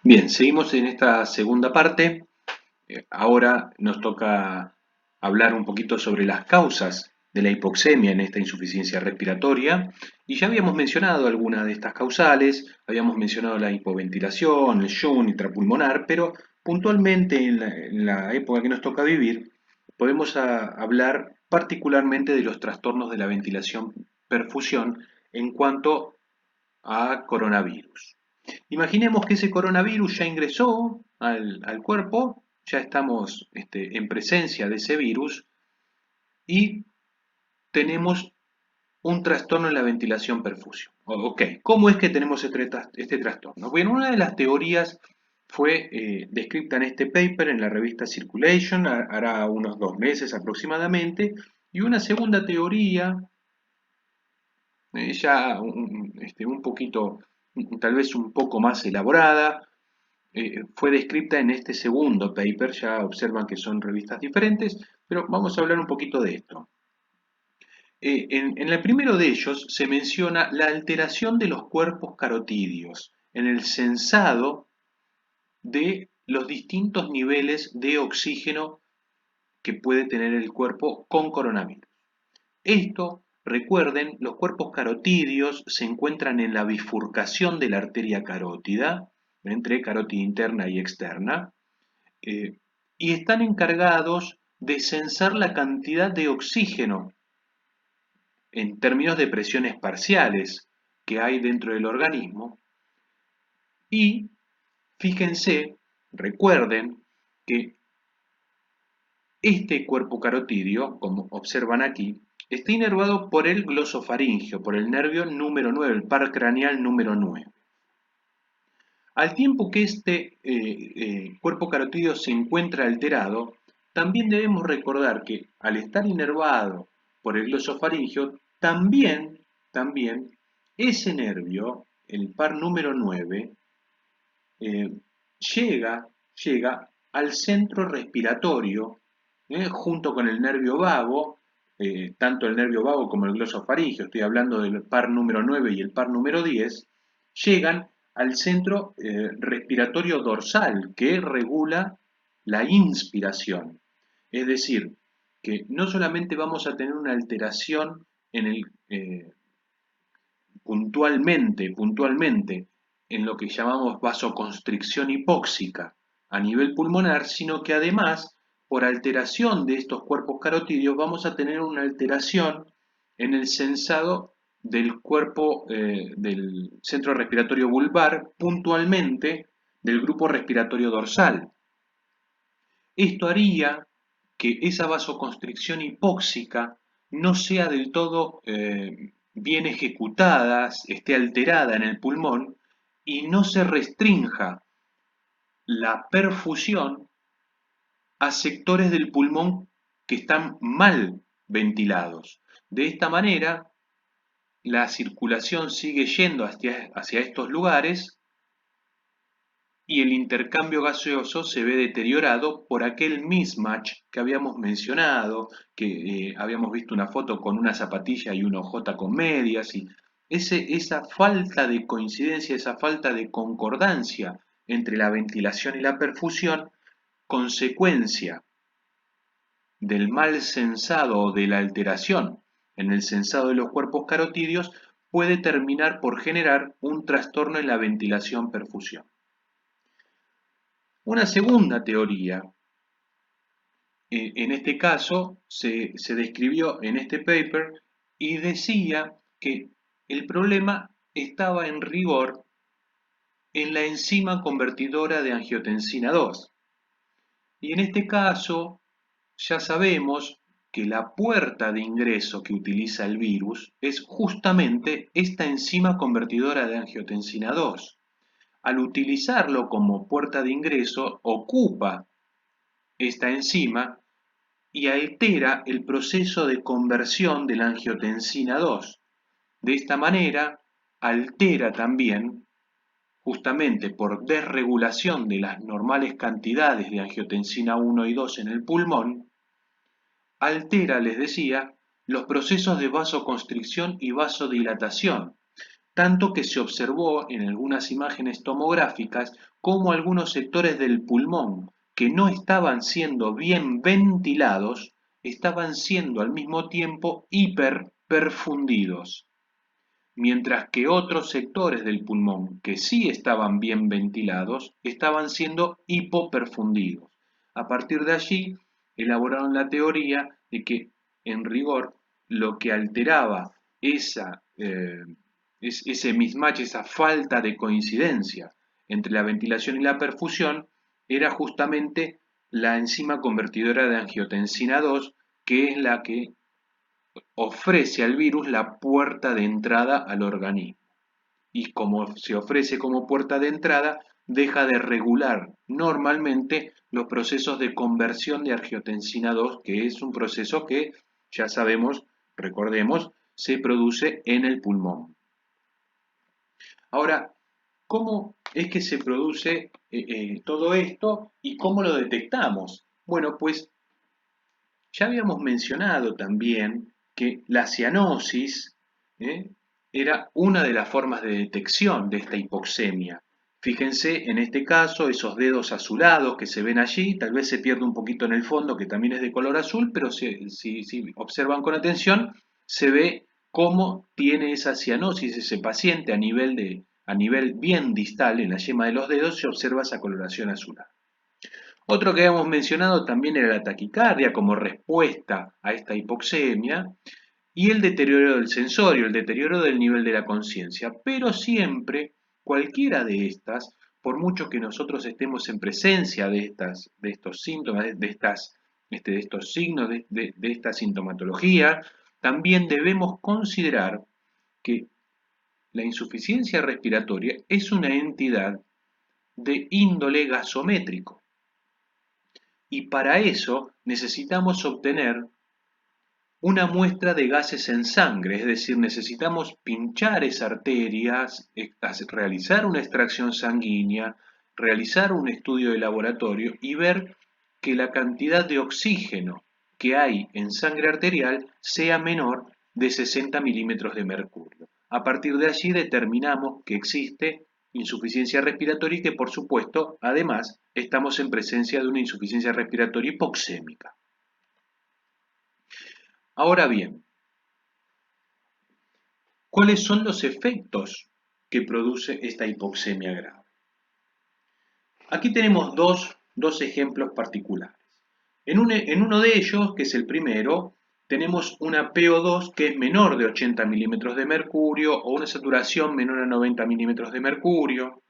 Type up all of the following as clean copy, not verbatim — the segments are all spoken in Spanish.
Bien, seguimos en esta segunda parte. Ahora nos toca hablar un poquito sobre las causas de la hipoxemia en esta insuficiencia respiratoria. Y ya habíamos mencionado algunas de estas causales, habíamos mencionado la hipoventilación, el shunt intrapulmonar, pero puntualmente en la época que nos toca vivir, podemos hablar particularmente de los trastornos de la ventilación perfusión en cuanto a coronavirus. Imaginemos que ese coronavirus ya ingresó al cuerpo, ya estamos en presencia de ese virus y tenemos un trastorno en la ventilación perfusión. Ok, ¿cómo es que tenemos este trastorno? Bueno, una de las teorías fue descrita en este paper en la revista Circulation, hará unos 2 meses aproximadamente, y una segunda teoría, ya un poquito, tal vez un poco más elaborada, fue descrita en este segundo paper. Ya observan que son revistas diferentes, pero vamos a hablar un poquito de esto. En el primero de ellos se menciona la alteración de los cuerpos carotídeos en el sensado de los distintos niveles de oxígeno que puede tener el cuerpo con coronavirus. Esto, recuerden, los cuerpos carotídeos se encuentran en la bifurcación de la arteria carótida, entre carótida interna y externa, eh, y están encargados de censar la cantidad de oxígeno en términos de presiones parciales que hay dentro del organismo. Y fíjense, recuerden que este cuerpo carotídeo, como observan aquí, está inervado por el glosofaringio, por el nervio número 9, el par craneal número 9. Al tiempo que este cuerpo carotídeo se encuentra alterado, también debemos recordar que al estar inervado por el glosofaringio, también ese nervio, el par número 9, eh, llega al centro respiratorio, junto con el nervio vago, tanto el nervio vago como el glosofaringio, estoy hablando del par número 9 y el par número 10, llegan al centro respiratorio dorsal que regula la inspiración. Es decir, que no solamente vamos a tener una alteración en el, puntualmente en lo que llamamos vasoconstricción hipóxica a nivel pulmonar, sino que además, por alteración de estos cuerpos carotídeos, vamos a tener una alteración en el sensado del cuerpo del centro respiratorio vulvar, puntualmente del grupo respiratorio dorsal. Esto haría que esa vasoconstricción hipóxica no sea del todo bien ejecutada, esté alterada en el pulmón y no se restrinja la perfusión a sectores del pulmón que están mal ventilados. De esta manera, la circulación sigue yendo hacia estos lugares y el intercambio gaseoso se ve deteriorado por aquel mismatch que habíamos mencionado, que habíamos visto una foto con una zapatilla y una hojota con medias, y esa falta de coincidencia, esa falta de concordancia entre la ventilación y la perfusión, consecuencia del mal sensado o de la alteración en el sensado de los cuerpos carotídeos, puede terminar por generar un trastorno en la ventilación-perfusión. Una segunda teoría, en este caso, se describió en este paper y decía que el problema estaba en rigor en la enzima convertidora de angiotensina 2. Y en este caso, ya sabemos que la puerta de ingreso que utiliza el virus es justamente esta enzima convertidora de angiotensina 2. Al utilizarlo como puerta de ingreso, ocupa esta enzima y altera el proceso de conversión de la angiotensina 2. De esta manera, altera también, justamente por desregulación de las normales cantidades de angiotensina 1 y 2 en el pulmón, altera, les decía, los procesos de vasoconstricción y vasodilatación, tanto que se observó en algunas imágenes tomográficas cómo algunos sectores del pulmón que no estaban siendo bien ventilados estaban siendo al mismo tiempo hiperperfundidos, mientras que otros sectores del pulmón que sí estaban bien ventilados estaban siendo hipoperfundidos. A partir de allí elaboraron la teoría de que en rigor lo que alteraba ese mismatch, esa falta de coincidencia entre la ventilación y la perfusión era justamente la enzima convertidora de angiotensina 2, que es la que ofrece al virus la puerta de entrada al organismo. Y como se ofrece como puerta de entrada, deja de regular normalmente los procesos de conversión de angiotensina 2, que es un proceso que ya sabemos, recordemos, se produce en el pulmón. Ahora, ¿cómo es que se produce todo esto y cómo lo detectamos? Bueno, pues ya habíamos mencionado también que la cianosis ¿eh? Era una de las formas de detección de esta hipoxemia. Fíjense en este caso esos dedos azulados que se ven allí, tal vez se pierde un poquito en el fondo que también es de color azul, pero si observan con atención se ve cómo tiene esa cianosis ese paciente a nivel bien distal en la yema de los dedos se observa esa coloración azulada. Otro que habíamos mencionado también era la taquicardia como respuesta a esta hipoxemia y el deterioro del sensorio, el deterioro del nivel de la conciencia. Pero siempre, cualquiera de estas, por mucho que nosotros estemos en presencia de estos síntomas, de estos signos, de esta sintomatología, también debemos considerar que la insuficiencia respiratoria es una entidad de índole gasométrico. Y para eso necesitamos obtener una muestra de gases en sangre, es decir, necesitamos pinchar esa arteria, realizar una extracción sanguínea, realizar un estudio de laboratorio y ver que la cantidad de oxígeno que hay en sangre arterial sea menor de 60 milímetros de mercurio. A partir de allí determinamos que existe insuficiencia respiratoria y que, por supuesto, además, estamos en presencia de una insuficiencia respiratoria hipoxémica. Ahora bien, ¿cuáles son los efectos que produce esta hipoxemia grave? Aquí tenemos dos ejemplos particulares. En uno de ellos, que es el primero, tenemos una PO2 que es menor de 80 milímetros de mercurio o una saturación menor a 90 milímetros de mercurio.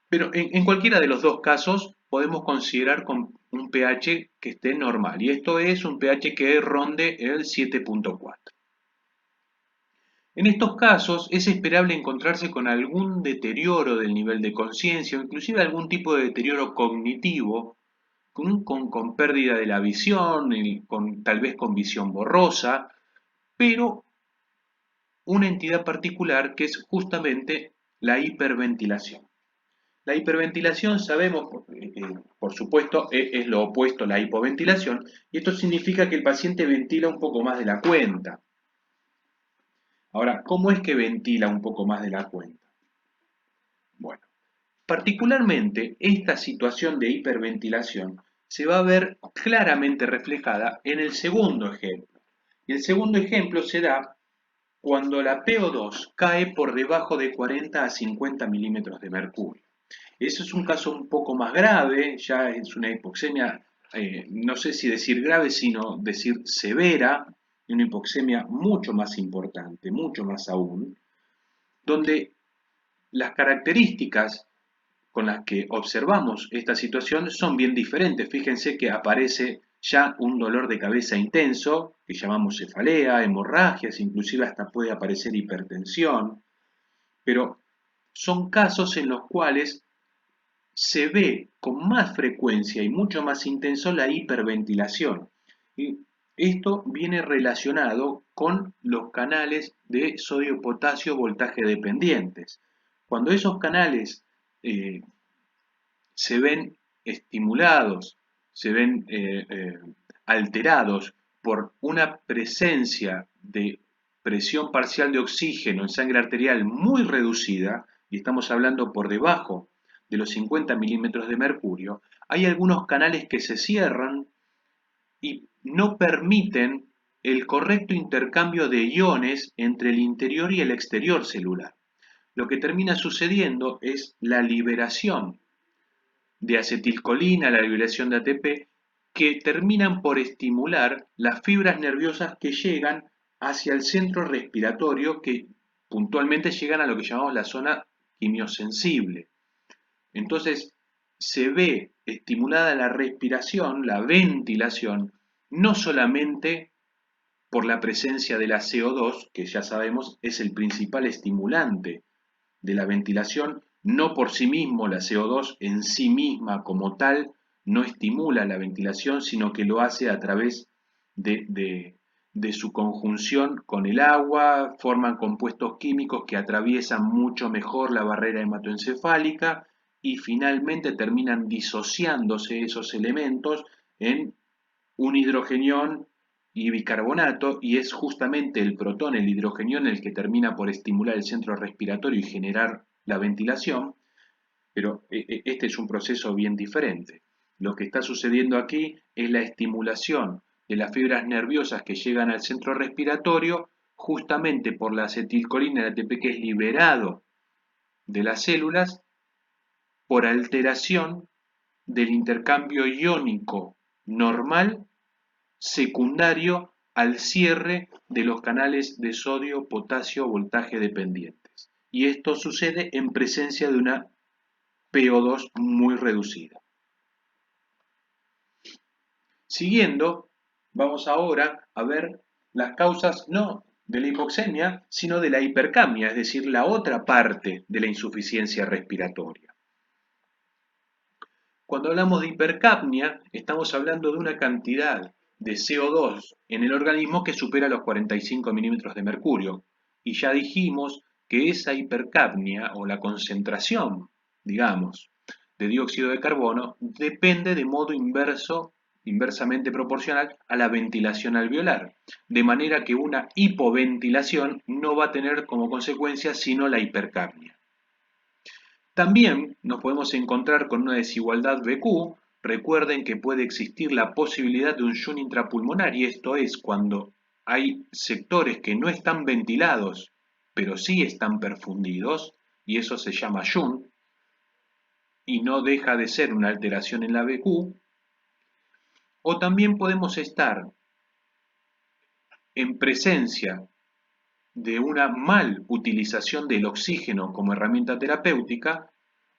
Pero en cualquiera de los dos casos podemos considerar con un pH que esté normal. Y esto es un pH que ronde el 7.4. En estos casos es esperable encontrarse con algún deterioro del nivel de conciencia o inclusive algún tipo de deterioro cognitivo, con pérdida de la visión, tal vez con visión borrosa, pero una entidad particular que es justamente la hiperventilación. La hiperventilación sabemos, por supuesto, es lo opuesto a la hipoventilación, y esto significa que el paciente ventila un poco más de la cuenta. Ahora, ¿cómo es que ventila un poco más de la cuenta? Bueno, particularmente esta situación de hiperventilación se va a ver claramente reflejada en el segundo ejemplo. Y el segundo ejemplo se da cuando la PO2 cae por debajo de 40 a 50 milímetros de mercurio. Eso es un caso un poco más grave, ya es una hipoxemia, no sé si decir grave, sino decir severa, una hipoxemia mucho más importante, mucho más aún, donde las características con las que observamos esta situación son bien diferentes. Fíjense que aparece ya un dolor de cabeza intenso, que llamamos cefalea, hemorragias, inclusive hasta puede aparecer hipertensión, pero son casos en los cuales se ve con más frecuencia y mucho más intenso la hiperventilación. Y esto viene relacionado con los canales de sodio-potasio voltaje dependientes. Cuando esos canales se ven estimulados, se ven alterados por una presencia de presión parcial de oxígeno en sangre arterial muy reducida, y estamos hablando por debajo de los 50 milímetros de mercurio, hay algunos canales que se cierran y no permiten el correcto intercambio de iones entre el interior y el exterior celular. Lo que termina sucediendo es la liberación de acetilcolina, la liberación de ATP, que terminan por estimular las fibras nerviosas que llegan hacia el centro respiratorio, que puntualmente llegan a lo que llamamos la zona quimiosensible. Entonces, se ve estimulada la respiración, la ventilación, no solamente por la presencia de la CO2, que ya sabemos es el principal estimulante de la ventilación, no por sí mismo, la CO2 en sí misma como tal no estimula la ventilación, sino que lo hace a través de su conjunción con el agua, forman compuestos químicos que atraviesan mucho mejor la barrera hematoencefálica y finalmente terminan disociándose esos elementos en un hidrogenión y bicarbonato, y es justamente el protón, el hidrogenión, el que termina por estimular el centro respiratorio y generar la ventilación, pero este es un proceso bien diferente. Lo que está sucediendo aquí es la estimulación de las fibras nerviosas que llegan al centro respiratorio justamente por la acetilcolina, el ATP que es liberado de las células por alteración del intercambio iónico normal secundario al cierre de los canales de sodio, potasio, voltaje dependientes. Y esto sucede en presencia de una PO2 muy reducida. Siguiendo, vamos ahora a ver las causas no de la hipoxemia, sino de la hipercapnia, es decir, la otra parte de la insuficiencia respiratoria. Cuando hablamos de hipercapnia, estamos hablando de una cantidad de CO2 en el organismo que supera los 45 milímetros de mercurio. Y ya dijimos que esa hipercapnia o la concentración, digamos, de dióxido de carbono depende de modo inversamente proporcional a la ventilación alveolar, de manera que una hipoventilación no va a tener como consecuencia sino la hipercapnia. También nos podemos encontrar con una desigualdad BQ. Recuerden que puede existir la posibilidad de un shunt intrapulmonar, y esto es cuando hay sectores que no están ventilados, pero sí están perfundidos, y eso se llama shunt, y no deja de ser una alteración en la BQ. O también podemos estar en presencia de una mal utilización del oxígeno como herramienta terapéutica,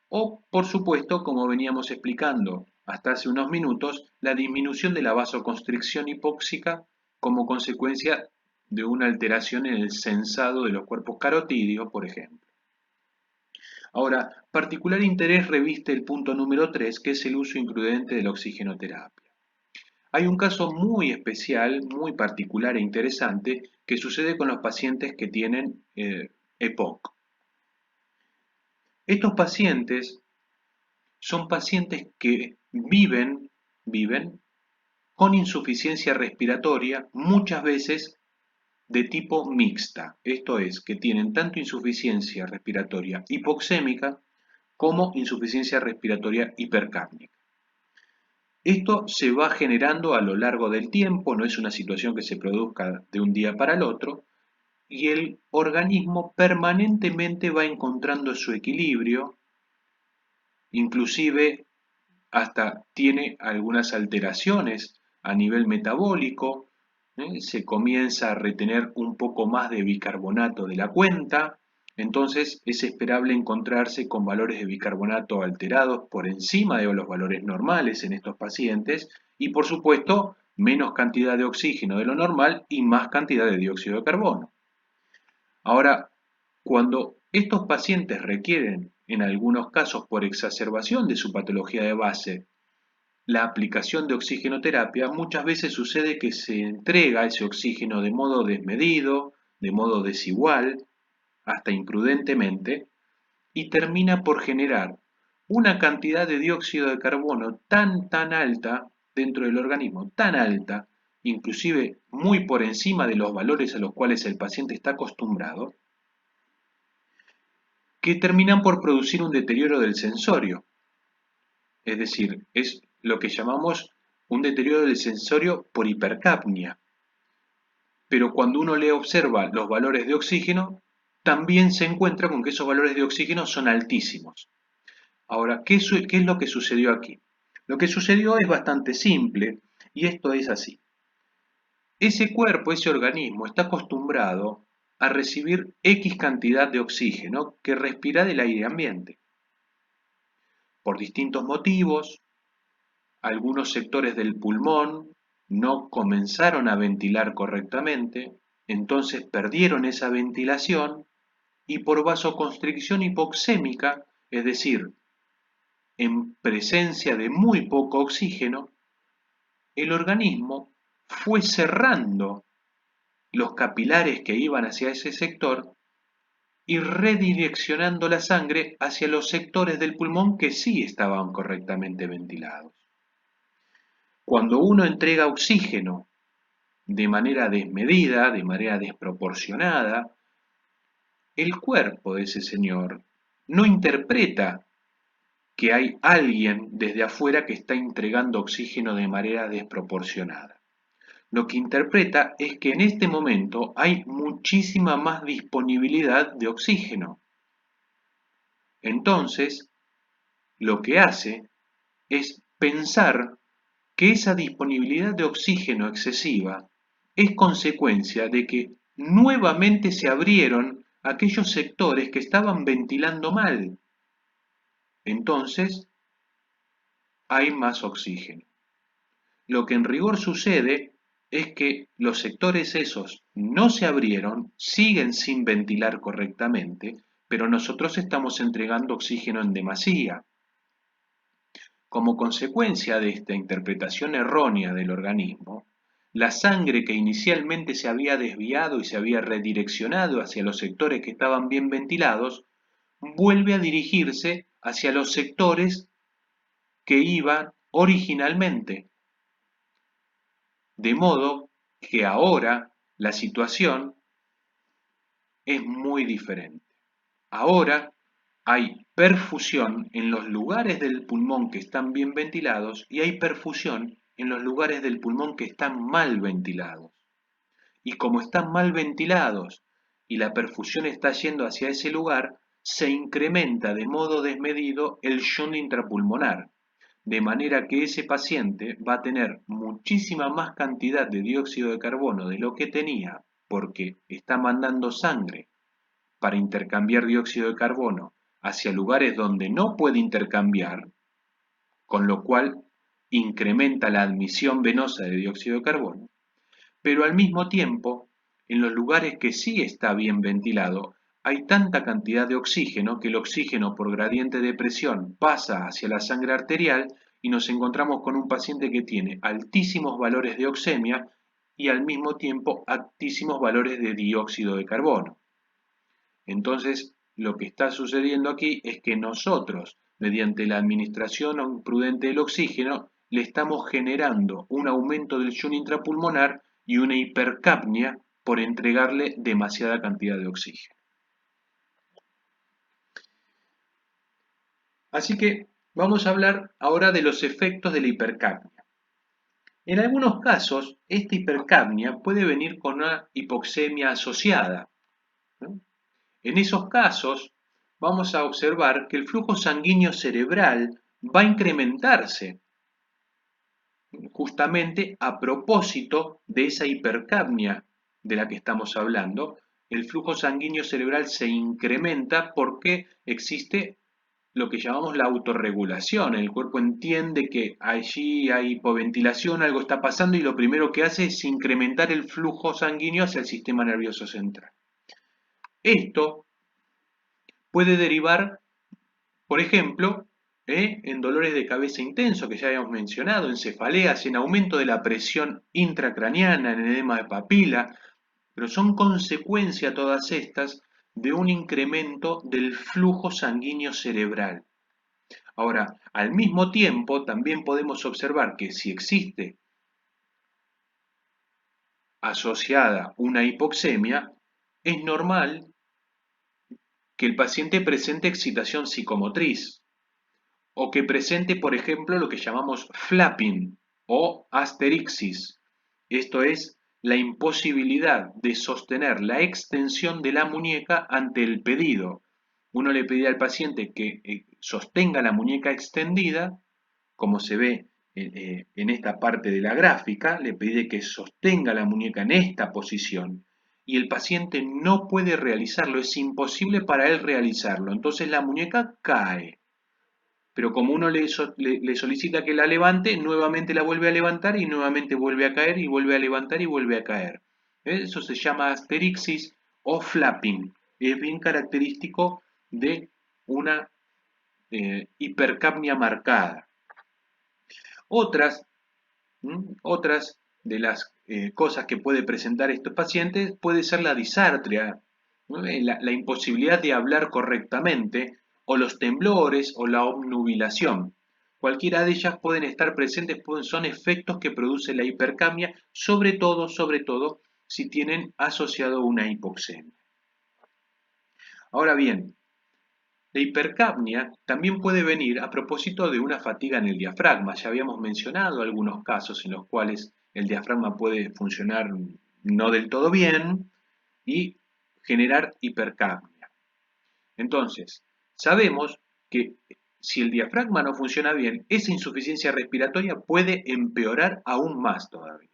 o, por supuesto, como veníamos explicando hasta hace unos minutos, la disminución de la vasoconstricción hipóxica como consecuencia de una alteración en el sensado de los cuerpos carotídeos, por ejemplo. Ahora, particular interés reviste el punto número 3, que es el uso imprudente de la oxigenoterapia. Hay un caso muy especial, muy particular e interesante que sucede con los pacientes que tienen EPOC. Estos pacientes son pacientes que viven con insuficiencia respiratoria, muchas veces de tipo mixta, esto es, que tienen tanto insuficiencia respiratoria hipoxémica como insuficiencia respiratoria hipercápnica. Esto se va generando a lo largo del tiempo, no es una situación que se produzca de un día para el otro, y el organismo permanentemente va encontrando su equilibrio, inclusive hasta tiene algunas alteraciones a nivel metabólico, se comienza a retener un poco más de bicarbonato de la cuenta, entonces es esperable encontrarse con valores de bicarbonato alterados por encima de los valores normales en estos pacientes y por supuesto menos cantidad de oxígeno de lo normal y más cantidad de dióxido de carbono. Ahora, cuando estos pacientes requieren, en algunos casos por exacerbación de su patología de base, la aplicación de oxigenoterapia, muchas veces sucede que se entrega ese oxígeno de modo desmedido, de modo desigual, hasta imprudentemente, y termina por generar una cantidad de dióxido de carbono tan alta dentro del organismo, tan alta, inclusive muy por encima de los valores a los cuales el paciente está acostumbrado, que terminan por producir un deterioro del sensorio. Es decir, es lo que llamamos un deterioro del sensorio por hipercapnia. Pero cuando uno le observa los valores de oxígeno, también se encuentra con que esos valores de oxígeno son altísimos. Ahora, ¿qué es lo que sucedió aquí? Lo que sucedió es bastante simple y esto es así. Ese cuerpo, ese organismo, está acostumbrado a recibir X cantidad de oxígeno que respira del aire ambiente. Por distintos motivos, algunos sectores del pulmón no comenzaron a ventilar correctamente, entonces perdieron esa ventilación y por vasoconstricción hipoxémica, es decir, en presencia de muy poco oxígeno, el organismo fue cerrando los capilares que iban hacia ese sector y redireccionando la sangre hacia los sectores del pulmón que sí estaban correctamente ventilados. Cuando uno entrega oxígeno de manera desmedida, de manera desproporcionada, el cuerpo de ese señor no interpreta que hay alguien desde afuera que está entregando oxígeno de manera desproporcionada. Lo que interpreta es que en este momento hay muchísima más disponibilidad de oxígeno. Entonces, lo que hace es pensar que esa disponibilidad de oxígeno excesiva es consecuencia de que nuevamente se abrieron aquellos sectores que estaban ventilando mal. Entonces, hay más oxígeno. Lo que en rigor sucede es que los sectores esos no se abrieron, siguen sin ventilar correctamente, pero nosotros estamos entregando oxígeno en demasía. Como consecuencia de esta interpretación errónea del organismo, la sangre que inicialmente se había desviado y se había redireccionado hacia los sectores que estaban bien ventilados, vuelve a dirigirse hacia los sectores que iban originalmente. De modo que ahora la situación es muy diferente. Ahora hay perfusión en los lugares del pulmón que están bien ventilados y hay perfusión en los lugares del pulmón que están mal ventilados. Y como están mal ventilados y la perfusión está yendo hacia ese lugar, se incrementa de modo desmedido el shunt intrapulmonar, de manera que ese paciente va a tener muchísima más cantidad de dióxido de carbono de lo que tenía porque está mandando sangre para intercambiar dióxido de carbono hacia lugares donde no puede intercambiar, con lo cual incrementa la admisión venosa de dióxido de carbono, pero al mismo tiempo, en los lugares que sí está bien ventilado, hay tanta cantidad de oxígeno que el oxígeno por gradiente de presión pasa hacia la sangre arterial y nos encontramos con un paciente que tiene altísimos valores de oxemia y al mismo tiempo altísimos valores de dióxido de carbono. Entonces, lo que está sucediendo aquí es que nosotros, mediante la administración imprudente del oxígeno, le estamos generando un aumento del shunt intrapulmonar y una hipercapnia por entregarle demasiada cantidad de oxígeno. Así que vamos a hablar ahora de los efectos de la hipercapnia. En algunos casos, esta hipercapnia puede venir con una hipoxemia asociada, ¿no? En esos casos, vamos a observar que el flujo sanguíneo cerebral va a incrementarse, justamente a propósito de esa hipercapnia de la que estamos hablando. El flujo sanguíneo cerebral se incrementa porque existe lo que llamamos la autorregulación. El cuerpo entiende que allí hay hipoventilación, algo está pasando y lo primero que hace es incrementar el flujo sanguíneo hacia el sistema nervioso central. Esto puede derivar, por ejemplo, en dolores de cabeza intenso, que ya habíamos mencionado, en cefaleas, en aumento de la presión intracraniana, en edema de papila, pero son consecuencia todas estas de un incremento del flujo sanguíneo cerebral. Ahora, al mismo tiempo, también podemos observar que si existe asociada una hipoxemia, es normal que el paciente presente excitación psicomotriz o que presente, por ejemplo, lo que llamamos flapping o asterixis. Esto es la imposibilidad de sostener la extensión de la muñeca ante el pedido. Uno le pide al paciente que sostenga la muñeca extendida, como se ve en esta parte de la gráfica, le pide que sostenga la muñeca en esta posición y el paciente no puede realizarlo, es imposible para él realizarlo, entonces la muñeca cae. Pero como uno le solicita que la levante, nuevamente la vuelve a levantar y nuevamente vuelve a caer y vuelve a levantar y vuelve a caer. Eso se llama asterixis o flapping. Es bien característico de una hipercapnia marcada. Otras de las cosas que puede presentar estos pacientes puede ser la disartria, ¿no? La imposibilidad de hablar correctamente, o los temblores o la obnubilación. Cualquiera de ellas pueden estar presentes, son efectos que produce la hipercamia, sobre todo, si tienen asociado una hipoxemia. Ahora bien, la hipercapnia también puede venir a propósito de una fatiga en el diafragma. Ya habíamos mencionado algunos casos en los cuales el diafragma puede funcionar no del todo bien y generar hipercapnia. Entonces, sabemos que si el diafragma no funciona bien, esa insuficiencia respiratoria puede empeorar aún más todavía.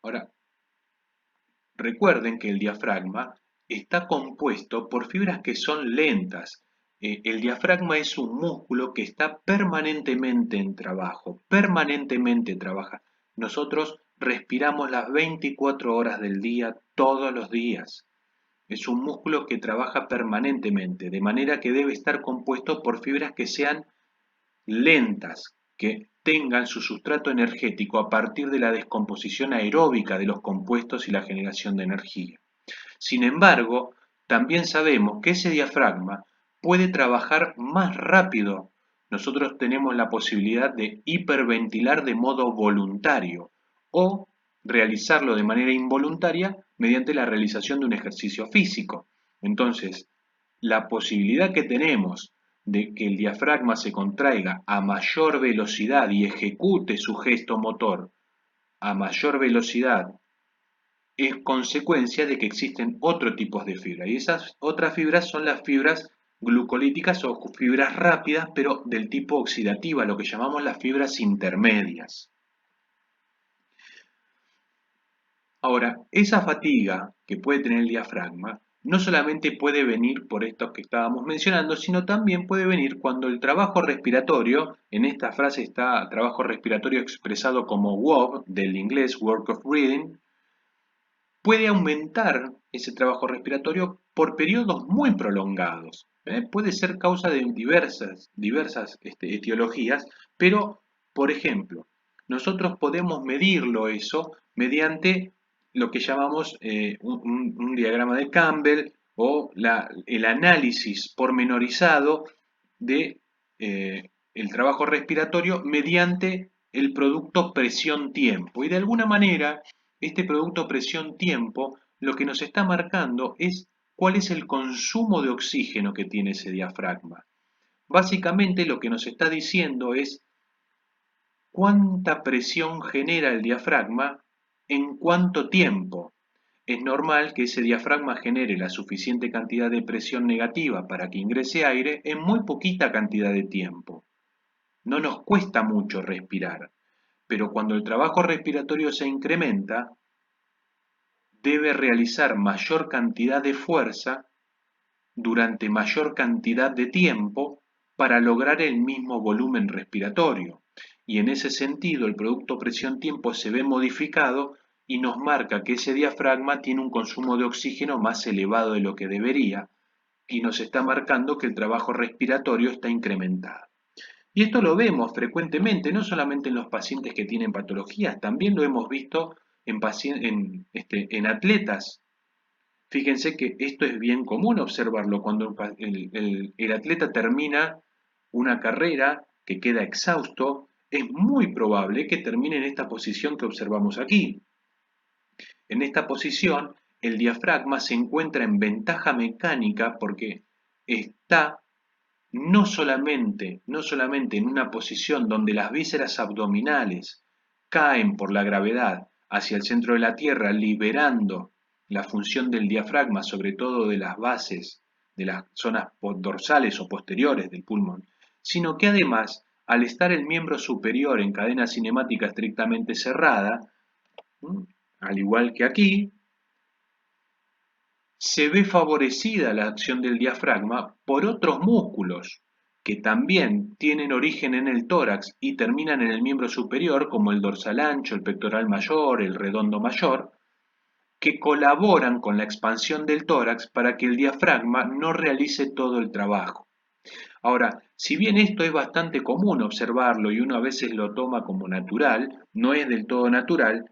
Ahora, recuerden que el diafragma está compuesto por fibras que son lentas. El diafragma es un músculo que está permanentemente en trabajo, permanentemente trabaja. Nosotros respiramos las 24 horas del día, todos los días. Es un músculo que trabaja permanentemente, de manera que debe estar compuesto por fibras que sean lentas, que tengan su sustrato energético a partir de la descomposición aeróbica de los compuestos y la generación de energía. Sin embargo, también sabemos que ese diafragma puede trabajar más rápido. Nosotros tenemos la posibilidad de hiperventilar de modo voluntario o realizarlo de manera involuntaria mediante la realización de un ejercicio físico. Entonces, la posibilidad que tenemos de que el diafragma se contraiga a mayor velocidad y ejecute su gesto motor a mayor velocidad es consecuencia de que existen otros tipos de fibras. Y esas otras fibras son las fibras glucolíticas o fibras rápidas, pero del tipo oxidativa, lo que llamamos las fibras intermedias. Ahora, esa fatiga que puede tener el diafragma no solamente puede venir por estos que estábamos mencionando, sino también puede venir cuando el trabajo respiratorio, en esta frase está trabajo respiratorio expresado como WOB, del inglés Work of Breathing, puede aumentar ese trabajo respiratorio por periodos muy prolongados. Puede ser causa de diversas etiologías, pero, por ejemplo, nosotros podemos medirlo eso mediante lo que llamamos un diagrama de Campbell o el análisis pormenorizado de el trabajo respiratorio mediante el producto presión-tiempo. Y de alguna manera, este producto presión-tiempo lo que nos está marcando es cuál es el consumo de oxígeno que tiene ese diafragma. Básicamente lo que nos está diciendo es cuánta presión genera el diafragma en cuánto tiempo. Es normal que ese diafragma genere la suficiente cantidad de presión negativa para que ingrese aire en muy poquita cantidad de tiempo. No nos cuesta mucho respirar, pero cuando el trabajo respiratorio se incrementa, debe realizar mayor cantidad de fuerza durante mayor cantidad de tiempo para lograr el mismo volumen respiratorio. Y en ese sentido el producto presión-tiempo se ve modificado y nos marca que ese diafragma tiene un consumo de oxígeno más elevado de lo que debería y nos está marcando que el trabajo respiratorio está incrementado. Y esto lo vemos frecuentemente, no solamente en los pacientes que tienen patologías, también lo hemos visto en atletas. Fíjense que esto es bien común observarlo cuando el atleta termina una carrera que queda exhausto, es muy probable que termine en esta posición que observamos aquí. En esta posición, el diafragma se encuentra en ventaja mecánica porque está no solamente en una posición donde las vísceras abdominales caen por la gravedad hacia el centro de la Tierra, liberando la función del diafragma, sobre todo de las bases de las zonas dorsales o posteriores del pulmón, sino que además, al estar el miembro superior en cadena cinemática estrictamente cerrada, al igual que aquí, se ve favorecida la acción del diafragma por otros músculos que también tienen origen en el tórax y terminan en el miembro superior, como el dorsal ancho, el pectoral mayor, el redondo mayor, que colaboran con la expansión del tórax para que el diafragma no realice todo el trabajo. Ahora, si bien esto es bastante común observarlo y uno a veces lo toma como natural, no es del todo natural,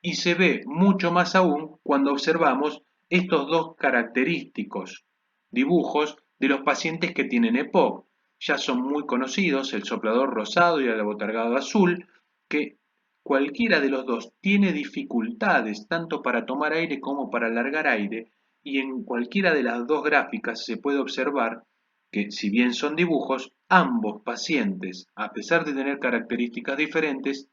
y se ve mucho más aún cuando observamos estos dos característicos dibujos de los pacientes que tienen EPOC. Ya son muy conocidos, el soplador rosado y el abotargado azul, que cualquiera de los dos tiene dificultades tanto para tomar aire como para largar aire, y en cualquiera de las dos gráficas se puede observar que, si bien son dibujos, ambos pacientes, a pesar de tener características diferentes,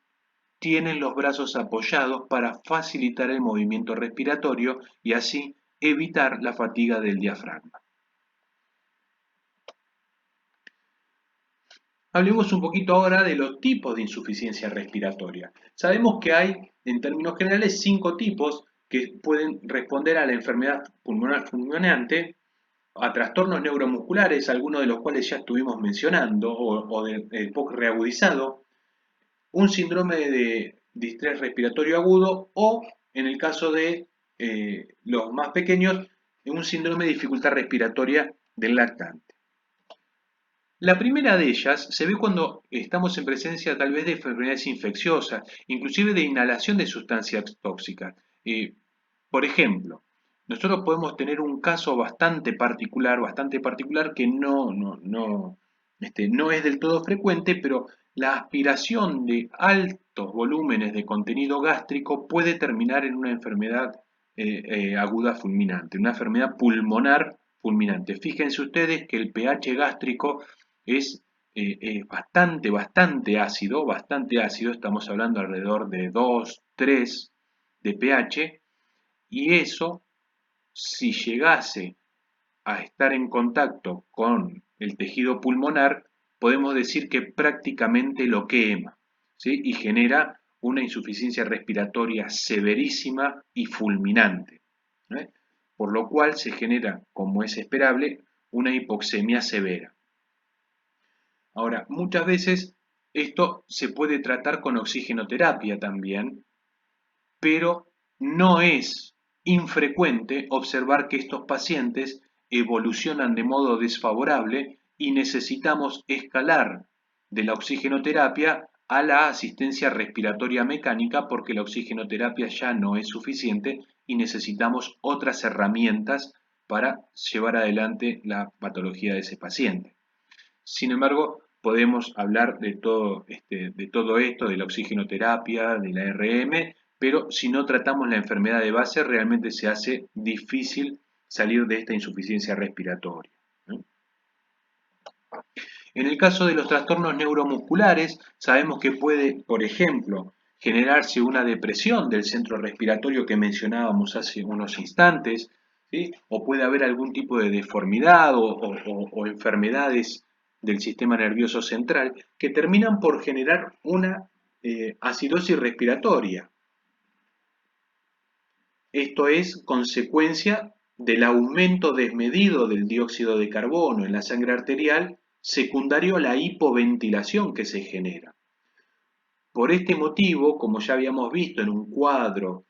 tienen los brazos apoyados para facilitar el movimiento respiratorio y así evitar la fatiga del diafragma. Hablemos un poquito ahora de los tipos de insuficiencia respiratoria. Sabemos que hay, en términos generales, 5 tipos que pueden responder a la enfermedad pulmonar fulminante, a trastornos neuromusculares, algunos de los cuales ya estuvimos mencionando, o del EPOC reagudizado, un síndrome de distrés respiratorio agudo o, en el caso de los más pequeños, un síndrome de dificultad respiratoria del lactante. La primera de ellas se ve cuando estamos en presencia tal vez de enfermedades infecciosas, inclusive de inhalación de sustancias tóxicas. Por ejemplo, nosotros podemos tener un caso bastante particular que no es del todo frecuente, pero la aspiración de altos volúmenes de contenido gástrico puede terminar en una enfermedad aguda fulminante, una enfermedad pulmonar fulminante. Fíjense ustedes que el pH gástrico es bastante ácido, estamos hablando alrededor de 2, 3 de pH, y eso, si llegase a estar en contacto con el tejido pulmonar, podemos decir que prácticamente lo quema, ¿sí? Y genera una insuficiencia respiratoria severísima y fulminante, ¿eh? Por lo cual se genera, como es esperable, una hipoxemia severa. Ahora, muchas veces esto se puede tratar con oxigenoterapia también, pero no es infrecuente observar que estos pacientes evolucionan de modo desfavorable y necesitamos escalar de la oxigenoterapia a la asistencia respiratoria mecánica porque la oxigenoterapia ya no es suficiente y necesitamos otras herramientas para llevar adelante la patología de ese paciente. Sin embargo, podemos hablar de todo esto, de la oxigenoterapia, de la RM, pero si no tratamos la enfermedad de base, realmente se hace difícil salir de esta insuficiencia respiratoria. En el caso de los trastornos neuromusculares, sabemos que puede, por ejemplo, generarse una depresión del centro respiratorio que mencionábamos hace unos instantes, ¿sí? O puede haber algún tipo de deformidad o enfermedades del sistema nervioso central que terminan por generar una acidosis respiratoria. Esto es consecuencia del aumento desmedido del dióxido de carbono en la sangre arterial, secundario a la hipoventilación que se genera. Por este motivo, como ya habíamos visto en un cuadro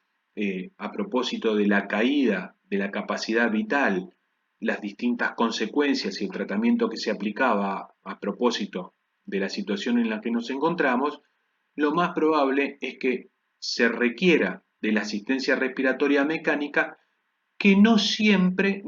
a propósito de la caída de la capacidad vital, las distintas consecuencias y el tratamiento que se aplicaba a propósito de la situación en la que nos encontramos, lo más probable es que se requiera de la asistencia respiratoria mecánica que no siempre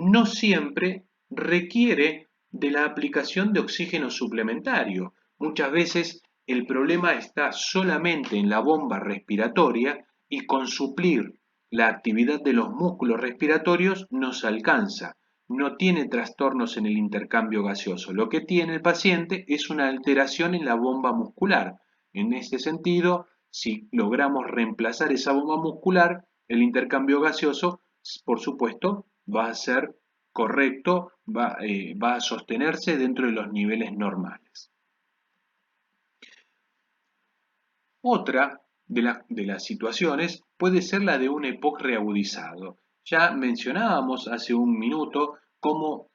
requiere de la aplicación de oxígeno suplementario. Muchas veces el problema está solamente en la bomba respiratoria y con suplir la actividad de los músculos respiratorios no se alcanza, no tiene trastornos en el intercambio gaseoso. Lo que tiene el paciente es una alteración en la bomba muscular. En este sentido, si logramos reemplazar esa bomba muscular, el intercambio gaseoso, por supuesto, va a ser correcto, va a sostenerse dentro de los niveles normales. Otra de las situaciones puede ser la de un EPOC reagudizado. Ya mencionábamos hace un minuto cómo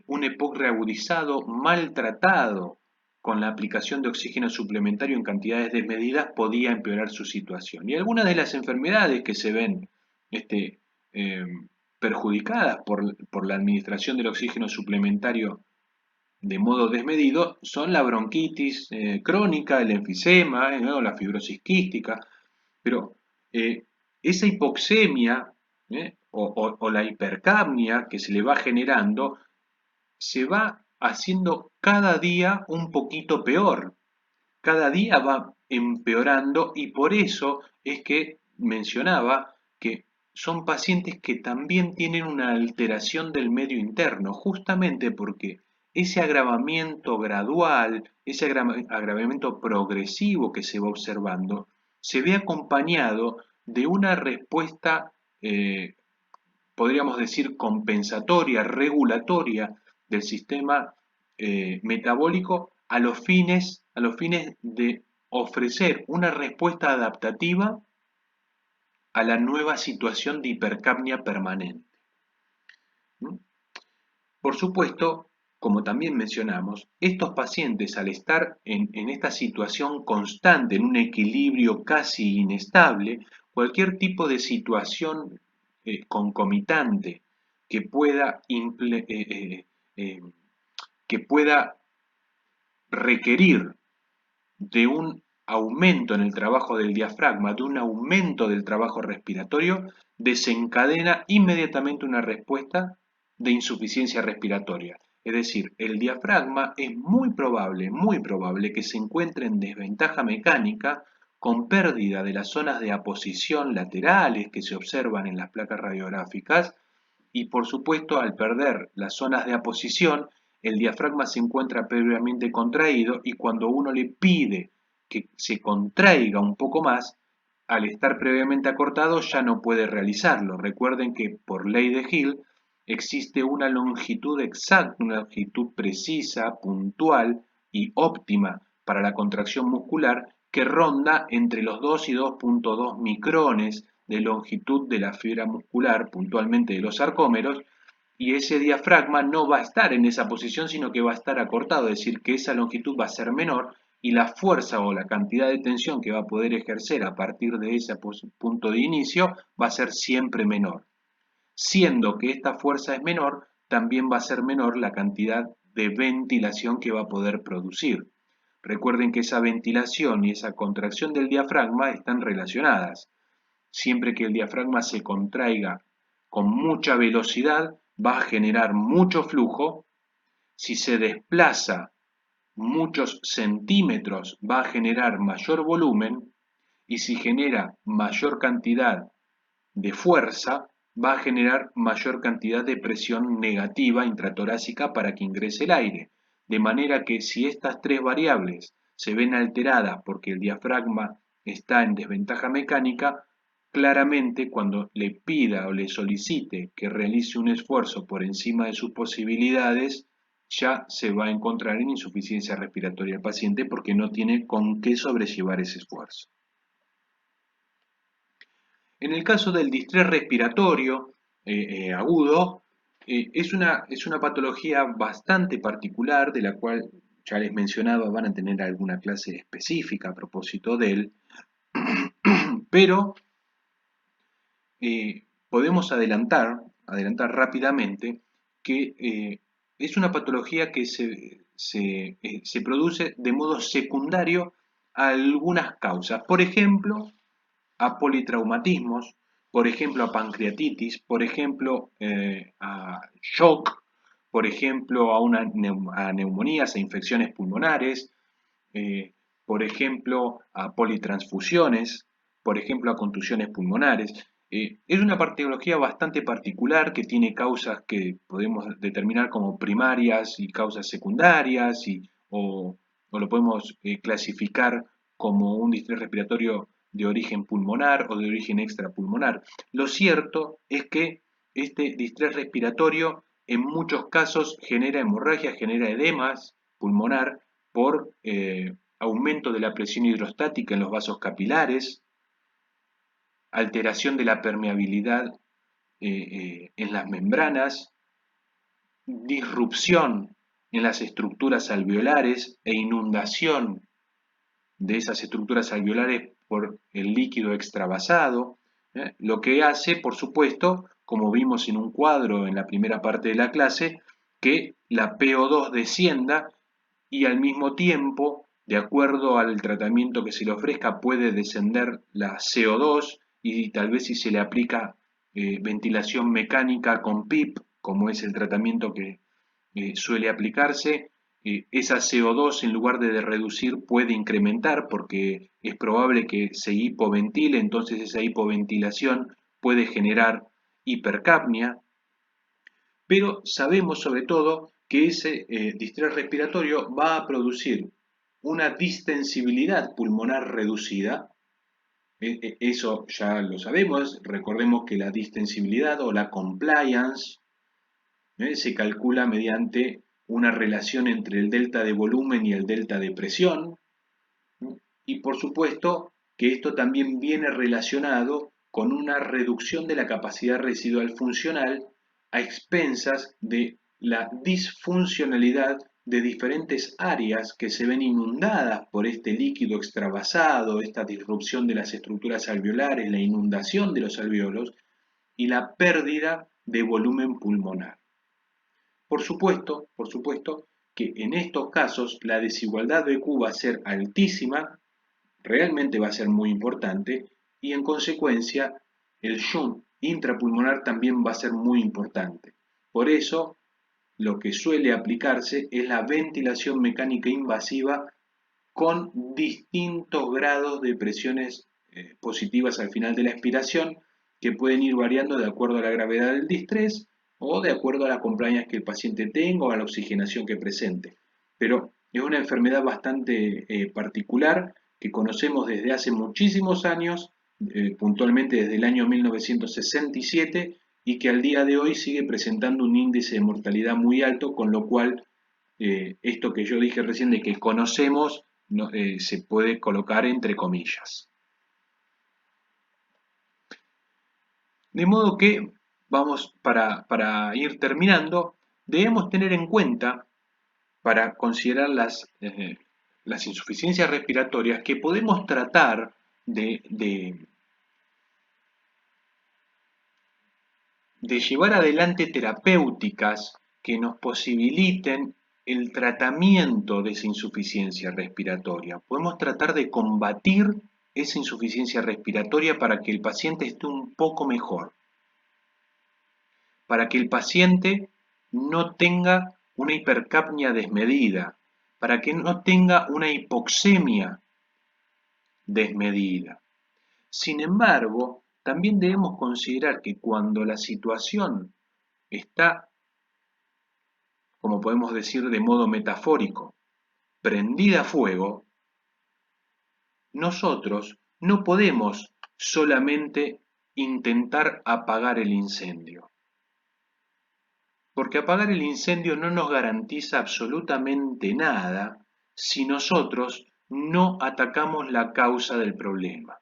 un EPOC reagudizado maltratado con la aplicación de oxígeno suplementario en cantidades desmedidas podía empeorar su situación. Y algunas de las enfermedades que se ven este, eh, perjudicadas por la administración del oxígeno suplementario de modo desmedido son la bronquitis crónica, el enfisema, ¿no? La fibrosis quística, pero eh, esa hipoxemia o la hipercapnia que se le va generando se va haciendo cada día un poquito peor, cada día va empeorando y por eso es que mencionaba que son pacientes que también tienen una alteración del medio interno, justamente porque ese agravamiento gradual, ese agravamiento progresivo que se va observando, se ve acompañado de una respuesta, podríamos decir, compensatoria, regulatoria del sistema metabólico a los fines de ofrecer una respuesta adaptativa a la nueva situación de hipercapnia permanente. ¿Mm? Por supuesto, como también mencionamos, estos pacientes al estar en esta situación constante, en un equilibrio casi inestable, cualquier tipo de situación concomitante que pueda, eh, que pueda requerir de un aumento en el trabajo del diafragma, de un aumento del trabajo respiratorio, desencadena inmediatamente una respuesta de insuficiencia respiratoria. Es decir, el diafragma es muy probable que se encuentre en desventaja mecánica con pérdida de las zonas de aposición laterales que se observan en las placas radiográficas y por supuesto al perder las zonas de aposición, el diafragma se encuentra previamente contraído y cuando uno le pide que se contraiga un poco más, al estar previamente acortado ya no puede realizarlo. Recuerden que por ley de Hill existe una longitud exacta, una longitud precisa, puntual y óptima para la contracción muscular que ronda entre los 2 y 2,2 micrones de longitud de la fibra muscular, puntualmente de los sarcómeros, y ese diafragma no va a estar en esa posición, sino que va a estar acortado, es decir, que esa longitud va a ser menor y la fuerza o la cantidad de tensión que va a poder ejercer a partir de ese punto de inicio va a ser siempre menor. Siendo que esta fuerza es menor, también va a ser menor la cantidad de ventilación que va a poder producir. Recuerden que esa ventilación y esa contracción del diafragma están relacionadas. Siempre que el diafragma se contraiga con mucha velocidad, va a generar mucho flujo. Si se desplaza muchos centímetros, va a generar mayor volumen. Y si genera mayor cantidad de fuerza, va a generar mayor cantidad de presión negativa intratorácica para que ingrese el aire. De manera que si estas tres variables se ven alteradas porque el diafragma está en desventaja mecánica, claramente cuando le pida o le solicite que realice un esfuerzo por encima de sus posibilidades, ya se va a encontrar en insuficiencia respiratoria el paciente porque no tiene con qué sobrellevar ese esfuerzo. En el caso del distrés respiratorio agudo, es una patología bastante particular de la cual ya les mencionaba, van a tener alguna clase específica a propósito de él, pero podemos adelantar rápidamente que es una patología que se produce de modo secundario a algunas causas. Por ejemplo, a politraumatismos, por ejemplo a pancreatitis, por ejemplo a shock, por ejemplo a neumonías e infecciones pulmonares, por ejemplo a politransfusiones, por ejemplo a contusiones pulmonares. Es una patología bastante particular que tiene causas que podemos determinar como primarias y causas secundarias, o lo podemos clasificar como un distrés respiratorio de origen pulmonar o de origen extrapulmonar. Lo cierto es que este distrés respiratorio en muchos casos genera hemorragia, genera edemas pulmonar por aumento de la presión hidrostática en los vasos capilares, alteración de la permeabilidad en las membranas, disrupción en las estructuras alveolares e inundación de esas estructuras alveolares por el líquido extravasado, lo que hace, por supuesto, como vimos en un cuadro en la primera parte de la clase, que la PO2 descienda y al mismo tiempo, de acuerdo al tratamiento que se le ofrezca, puede descender la CO2 y tal vez si se le aplica ventilación mecánica con PIP, como es el tratamiento que suele aplicarse, esa CO2 en lugar de reducir puede incrementar porque es probable que se hipoventile, entonces esa hipoventilación puede generar hipercapnia, pero sabemos sobre todo que ese distrés respiratorio va a producir una distensibilidad pulmonar reducida. Eso ya lo sabemos, recordemos que la distensibilidad o la compliance se calcula mediante una relación entre el delta de volumen y el delta de presión, y por supuesto que esto también viene relacionado con una reducción de la capacidad residual funcional a expensas de la disfuncionalidad de diferentes áreas que se ven inundadas por este líquido extravasado, esta disrupción de las estructuras alveolares, la inundación de los alveolos y la pérdida de volumen pulmonar. Por supuesto que en estos casos la desigualdad de Q va a ser altísima, realmente va a ser muy importante, y en consecuencia el shunt intrapulmonar también va a ser muy importante. Por eso, lo que suele aplicarse es la ventilación mecánica invasiva con distintos grados de presiones positivas al final de la expiración, que pueden ir variando de acuerdo a la gravedad del distrés o de acuerdo a la compliance que el paciente tenga o a la oxigenación que presente. Pero es una enfermedad bastante particular que conocemos desde hace muchísimos años, puntualmente desde el año 1967, y que al día de hoy sigue presentando un índice de mortalidad muy alto, con lo cual esto que yo dije recién de que conocemos no, se puede colocar entre comillas. De modo que, vamos, para ir terminando, debemos tener en cuenta, para considerar las insuficiencias respiratorias, que podemos tratar de llevar adelante terapéuticas que nos posibiliten el tratamiento de esa insuficiencia respiratoria. Podemos tratar de combatir esa insuficiencia respiratoria para que el paciente esté un poco mejor, para que el paciente no tenga una hipercapnia desmedida, para que no tenga una hipoxemia desmedida. Sin embargo, también debemos considerar que cuando la situación está, como podemos decir de modo metafórico, prendida a fuego, nosotros no podemos solamente intentar apagar el incendio. Porque apagar el incendio no nos garantiza absolutamente nada si nosotros no atacamos la causa del problema.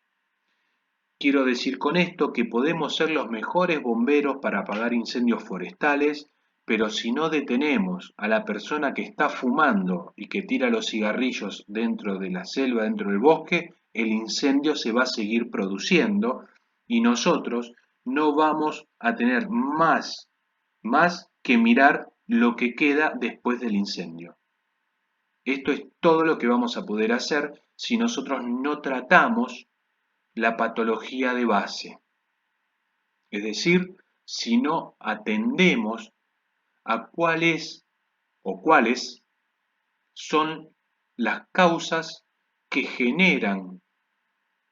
Quiero decir con esto que podemos ser los mejores bomberos para apagar incendios forestales, pero si no detenemos a la persona que está fumando y que tira los cigarrillos dentro de la selva, dentro del bosque, el incendio se va a seguir produciendo y nosotros no vamos a tener más que mirar lo que queda después del incendio. Esto es todo lo que vamos a poder hacer si nosotros no tratamos la patología de base. Es decir, si no atendemos a cuáles son las causas que generan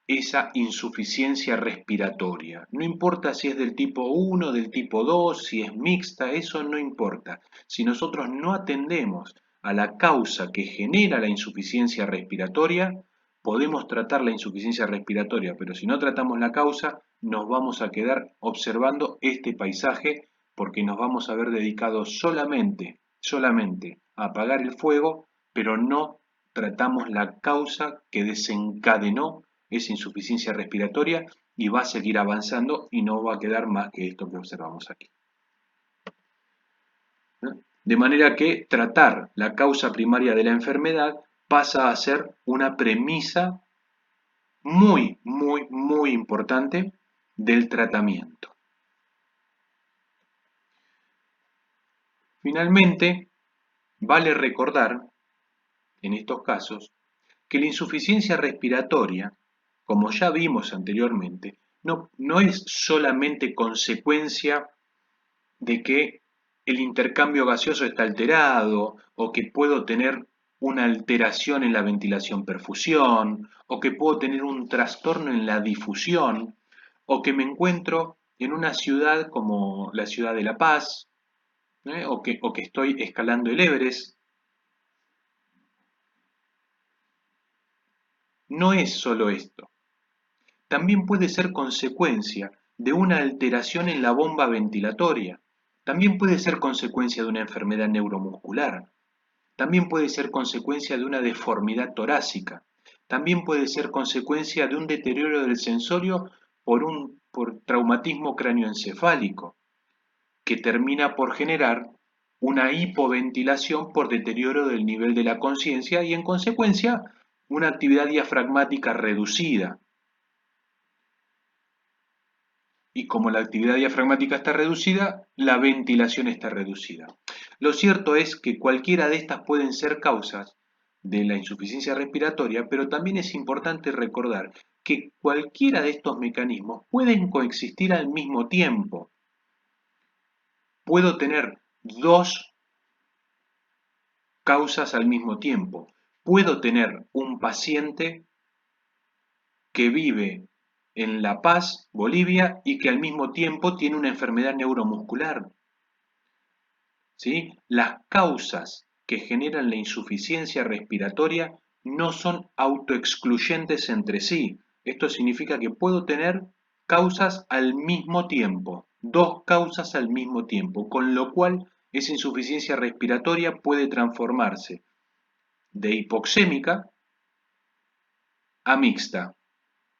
esa insuficiencia respiratoria. No importa si es del tipo 1, del tipo 2, si es mixta, eso no importa. Si nosotros no atendemos a la causa que genera la insuficiencia respiratoria, podemos tratar la insuficiencia respiratoria, pero si no tratamos la causa, nos vamos a quedar observando este paisaje porque nos vamos a ver dedicados solamente a apagar el fuego, pero no tratamos la causa que desencadenó esa insuficiencia respiratoria y va a seguir avanzando y no va a quedar más que esto que observamos aquí. De manera que tratar la causa primaria de la enfermedad pasa a ser una premisa muy importante del tratamiento. Finalmente, vale recordar, en estos casos, que la insuficiencia respiratoria, como ya vimos anteriormente, no es solamente consecuencia de que el intercambio gaseoso está alterado o que puedo tener una alteración en la ventilación-perfusión o que puedo tener un trastorno en la difusión o que me encuentro en una ciudad como la ciudad de La Paz, o que estoy escalando el Everest. No es solo esto. También puede ser consecuencia de una alteración en la bomba ventilatoria. También puede ser consecuencia de una enfermedad neuromuscular. También puede ser consecuencia de una deformidad torácica. También puede ser consecuencia de un deterioro del sensorio por traumatismo cráneoencefálico, que termina por generar una hipoventilación por deterioro del nivel de la conciencia y en consecuencia una actividad diafragmática reducida. Y como la actividad diafragmática está reducida, la ventilación está reducida. Lo cierto es que cualquiera de estas pueden ser causas de la insuficiencia respiratoria, pero también es importante recordar que cualquiera de estos mecanismos pueden coexistir al mismo tiempo. Puedo tener dos causas al mismo tiempo. Puedo tener un paciente que vive en La Paz, Bolivia, y que al mismo tiempo tiene una enfermedad neuromuscular. ¿Sí? Las causas que generan la insuficiencia respiratoria no son autoexcluyentes entre sí. Esto significa que puedo tener causas al mismo tiempo, dos causas al mismo tiempo, con lo cual esa insuficiencia respiratoria puede transformarse de hipoxémica a mixta,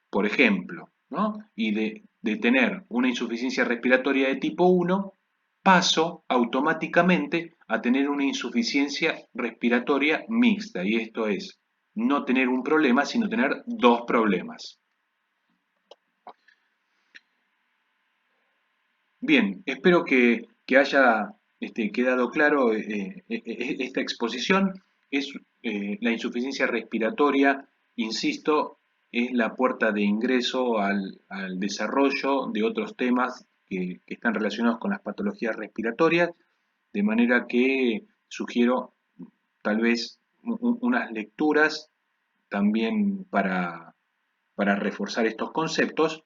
por ejemplo, ¿no? Y de tener una insuficiencia respiratoria de tipo 1, paso automáticamente a tener una insuficiencia respiratoria mixta, y esto es no tener un problema, sino tener dos problemas. Bien, espero que haya quedado claro esta exposición. Es la insuficiencia respiratoria, insisto, es la puerta de ingreso al desarrollo de otros temas que están relacionados con las patologías respiratorias, de manera que sugiero tal vez unas lecturas también para reforzar estos conceptos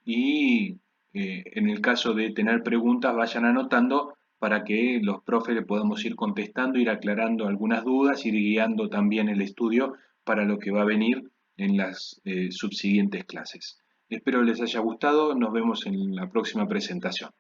y en el caso de tener preguntas vayan anotando para que los profes le podamos ir contestando, ir aclarando algunas dudas, ir guiando también el estudio para lo que va a venir en las subsiguientes clases. Espero les haya gustado, nos vemos en la próxima presentación.